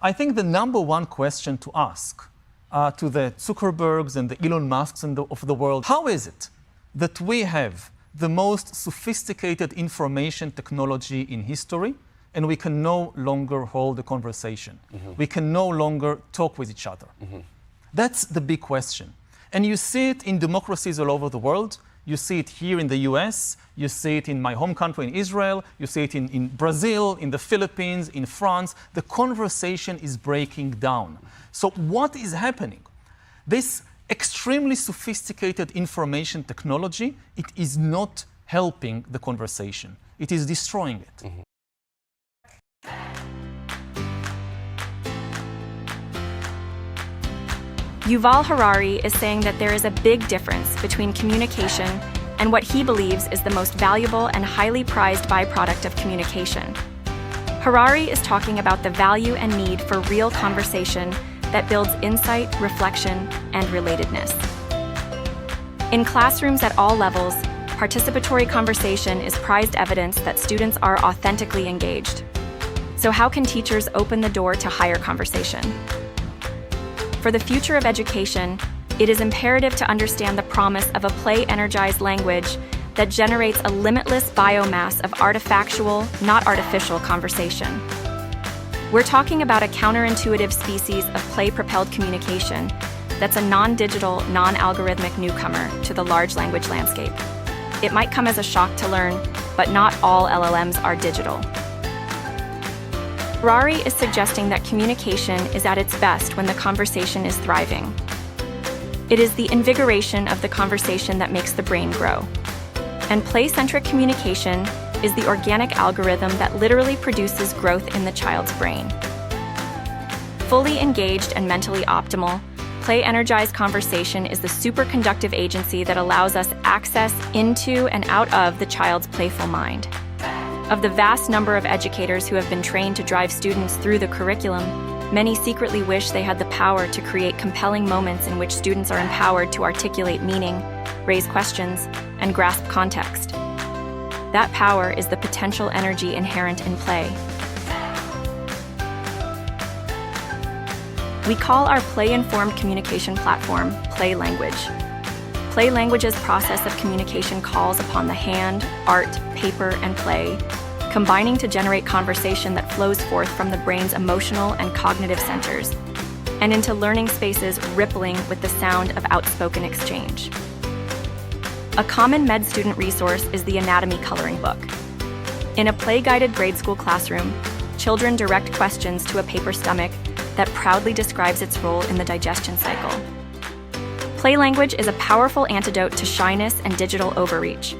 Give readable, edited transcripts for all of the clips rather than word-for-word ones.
I think the number one question to ask to the Zuckerbergs and the Elon Musks of the world, how is it that we have the most sophisticated information technology in history and we can no longer hold a conversation? We can no longer talk with each other. That's the big question. And you see it in democracies all over the world. You see it here in the US, you see it in my home country in Israel, you see it in Brazil, in the Philippines, in France. The conversation is breaking down. So what is happening? This extremely sophisticated information technology, it is not helping the conversation. It is destroying it. Yuval Harari is saying that there is a big difference between communication and what he believes is the most valuable and highly prized byproduct of communication. Harari is talking about the value and need for real conversation that builds insight, reflection, and relatedness. In classrooms at all levels, participatory conversation is prized evidence that students are authentically engaged. So how can teachers open the door to higher conversation? For the future of education, it is imperative to understand the promise of a play-energized language that generates a limitless biomass of artifactual, not artificial conversation. We're talking about a counterintuitive species of play-propelled communication that's a non-digital, non-algorithmic newcomer to the large language landscape. It might come as a shock to learn, but not all LLMs are digital. Harari is suggesting that communication is at its best when the conversation is thriving. It is the invigoration of the conversation that makes the brain grow. And play-centric communication is the organic algorithm that literally produces growth in the child's brain. Fully engaged and mentally optimal, play-energized conversation is the superconductive agency that allows us access into and out of the child's playful mind. Of the vast number of educators who have been trained to drive students through the curriculum, many secretly wish they had the power to create compelling moments in which students are empowered to articulate meaning, raise questions, and grasp context. That power is the potential energy inherent in play. We call our play-informed communication platform Play Language. Play Language's process of communication calls upon the hand, art, paper, and play, combining to generate conversation that flows forth from the brain's emotional and cognitive centers, and into learning spaces rippling with the sound of outspoken exchange. A common med student resource is the Anatomy Coloring Book. In a play-guided grade school classroom, children direct questions to a paper stomach that proudly describes its role in the digestion cycle. Play language is a powerful antidote to shyness and digital overreach.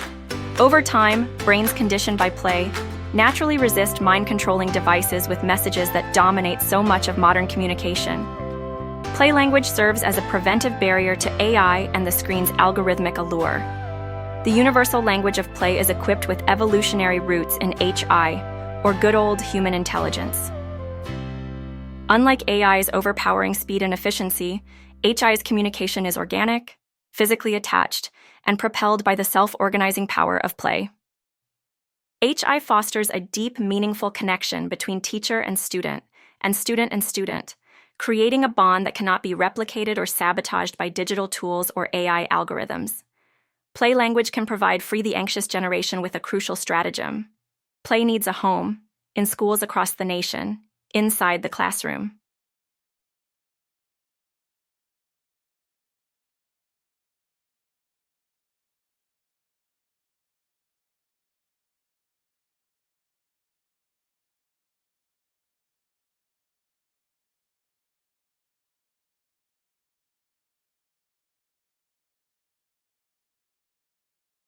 Over time, brains conditioned by play naturally resist mind-controlling devices with messages that dominate so much of modern communication. Play language serves as a preventive barrier to AI and the screen's algorithmic allure. The universal language of play is equipped with evolutionary roots in HI, or good old human intelligence. Unlike AI's overpowering speed and efficiency, HI's communication is organic, physically attached, and propelled by the self-organizing power of play. HI fosters a deep, meaningful connection between teacher and student, creating a bond that cannot be replicated or sabotaged by digital tools or AI algorithms. Play language can provide Free the Anxious generation with a crucial stratagem. Play needs a home, in schools across the nation, inside the classroom.